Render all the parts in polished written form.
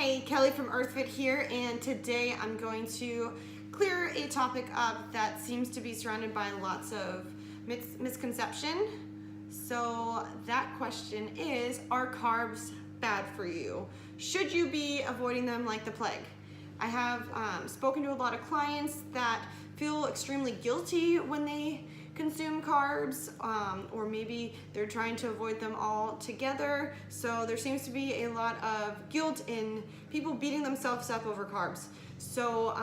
Hey, Kelly from EarthFit here, and today I'm going to clear a topic up that seems to be surrounded by lots of misconception. So that question is, are carbs bad for you? Should you be avoiding them like the plague? I have spoken to a lot of clients that feel extremely guilty when they consume carbs, or maybe they're trying to avoid them altogether. So there seems to be a lot of guilt in people beating themselves up over carbs. So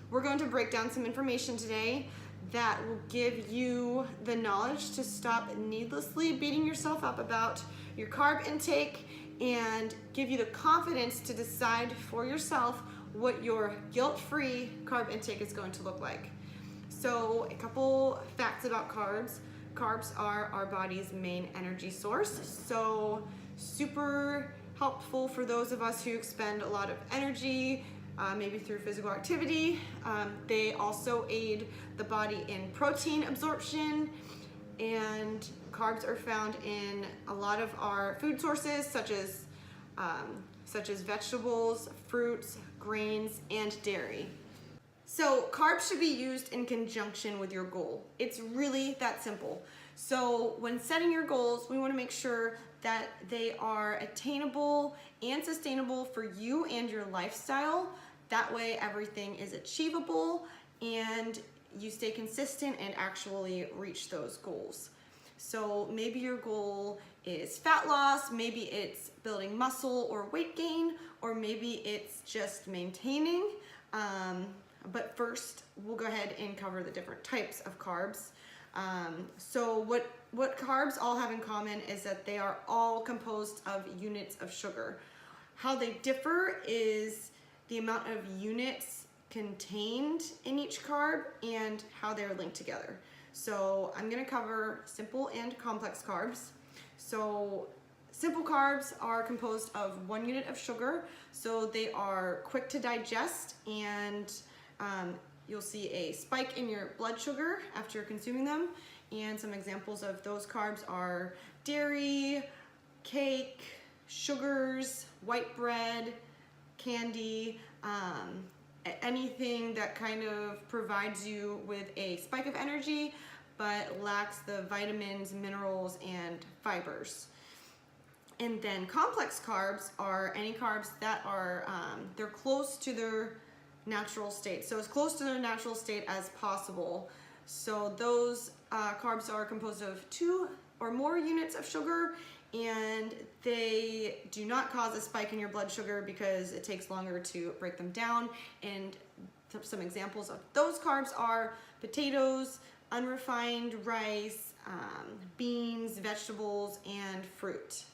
we're going to break down some information today that will give you the knowledge to stop needlessly beating yourself up about your carb intake and give you the confidence to decide for yourself what your guilt-free carb intake is going to look like. So a couple facts about carbs. Carbs are our body's main energy source, so super helpful for those of us who expend a lot of energy, maybe through physical activity. They also aid the body in protein absorption, and carbs are found in a lot of our food sources, such as vegetables, fruits, grains, and dairy. So carbs should be used in conjunction with your goal. It's really that simple. So when setting your goals, we want to make sure that they are attainable and sustainable for you and your lifestyle. That way everything is achievable and you stay consistent and actually reach those goals. So maybe your goal is fat loss, maybe it's building muscle or weight gain, or maybe it's just maintaining. But first, we'll go ahead and cover the different types of carbs. So what carbs all have in common is that they are all composed of units of sugar. How they differ is the amount of units contained in each carb and how they're linked together. So I'm gonna cover simple and complex carbs. So simple carbs are composed of 1 unit of sugar, so they are quick to digest, and you'll see a spike in your blood sugar after consuming them. And some examples of those carbs are dairy, cake, sugars, white bread, candy, anything that kind of provides you with a spike of energy but lacks the vitamins, minerals, and fibers. And then complex carbs are any carbs that are they're close to their natural state. So as close to their natural state as possible. So those carbs are composed of 2 or more units of sugar, and they do not cause a spike in your blood sugar because it takes longer to break them down. And some examples of those carbs are potatoes, unrefined rice, beans, vegetables, and fruit.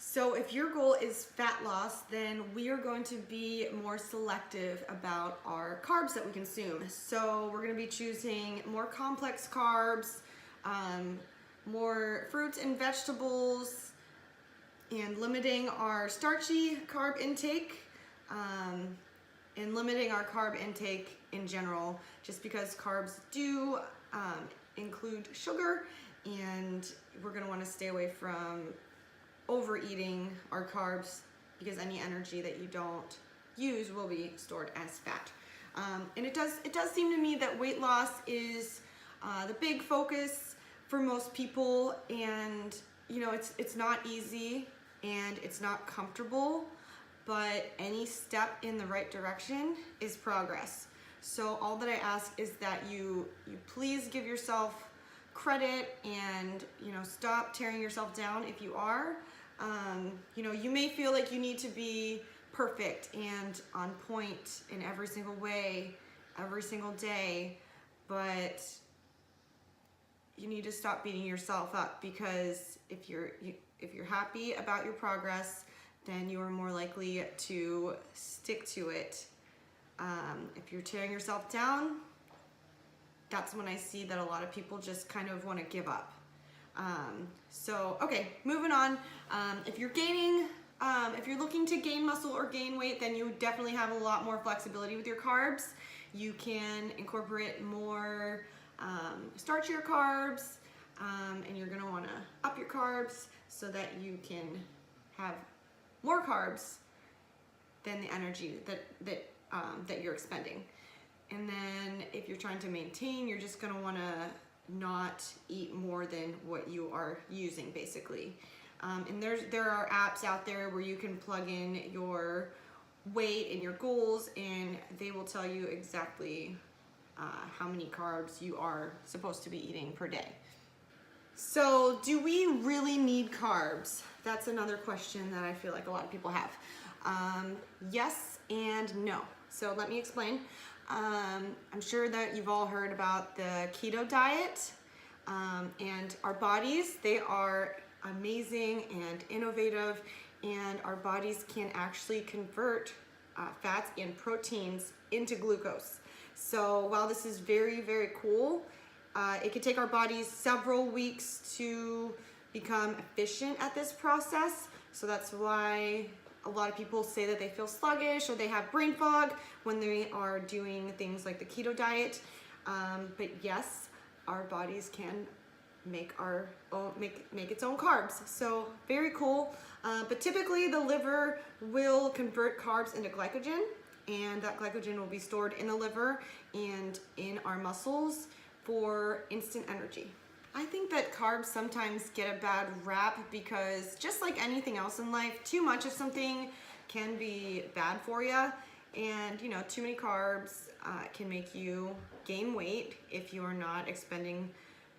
So if your goal is fat loss, then we are going to be more selective about our carbs that we consume. So we're going to be choosing more complex carbs, more fruits and vegetables, and limiting our starchy carb intake, and limiting our carb intake in general, just because carbs do include sugar, and we're going to want to stay away from overeating our carbs, because any energy that you don't use will be stored as fat. And it does seem to me that weight loss is the big focus for most people, and you know, it's not easy and it's not comfortable, but any step in the right direction is progress. So all that I ask is that you please give yourself credit, and you know, stop tearing yourself down if you are. You know, you may feel like you need to be perfect and on point in every single way, every single day, but you need to stop beating yourself up, because if you're happy about your progress, then you are more likely to stick to it. If you're tearing yourself down, that's when I see that a lot of people just kind of want to give up. So, okay, moving on. If you're looking to gain muscle or gain weight, then you definitely have a lot more flexibility with your carbs. You can incorporate more starchier carbs, and you're gonna wanna up your carbs so that you can have more carbs than the energy that you're expending. And then if you're trying to maintain, you're just gonna wanna not eat more than what you are using, basically. And there are apps out there where you can plug in your weight and your goals, and they will tell you exactly how many carbs you are supposed to be eating per day. So do we really need carbs? That's another question that I feel like a lot of people have. Yes and no. So let me explain. I'm sure that you've all heard about the keto diet, and our bodies, they are amazing and innovative, and our bodies can actually convert fats and proteins into glucose. So while this is very, very cool, it could take our bodies several weeks to become efficient at this process. So that's why a lot of people say that they feel sluggish or they have brain fog when they are doing things like the keto diet. But yes, our bodies can make its own carbs. So very cool. But typically the liver will convert carbs into glycogen, and that glycogen will be stored in the liver and in our muscles for instant energy. I think that carbs sometimes get a bad rap because, just like anything else in life, too much of something can be bad for you. And you know, too many carbs can make you gain weight if you are not expending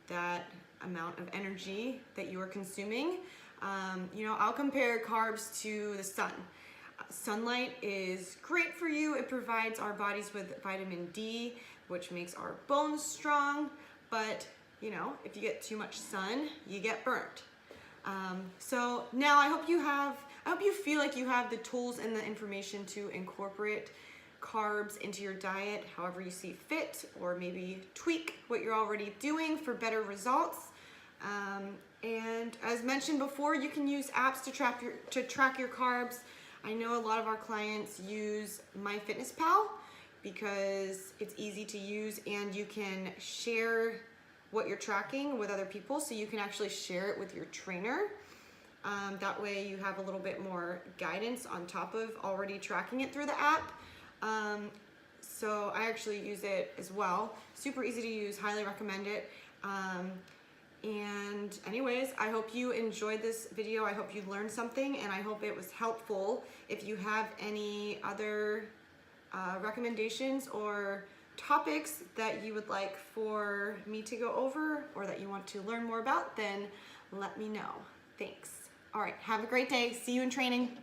that amount of energy that you are consuming. You know, I'll compare carbs to the sun. Sunlight is great for you. It provides our bodies with vitamin D, which makes our bones strong. But you know, if you get too much sun, you get burnt. So now I hope you feel like you have the tools and the information to incorporate carbs into your diet however you see fit, or maybe tweak what you're already doing for better results. And as mentioned before, you can use apps to track your carbs. I know a lot of our clients use MyFitnessPal because it's easy to use, and you can share what you're tracking with other people, so you can actually share it with your trainer. That way you have a little bit more guidance on top of already tracking it through the app. So I actually use it as well. Super easy to use, highly recommend it. And anyways, I hope you enjoyed this video. I hope you learned something, and I hope it was helpful. If you have any other recommendations or topics that you would like for me to go over, or that you want to learn more about, then let me know. Thanks. All right, have a great day. See you in training.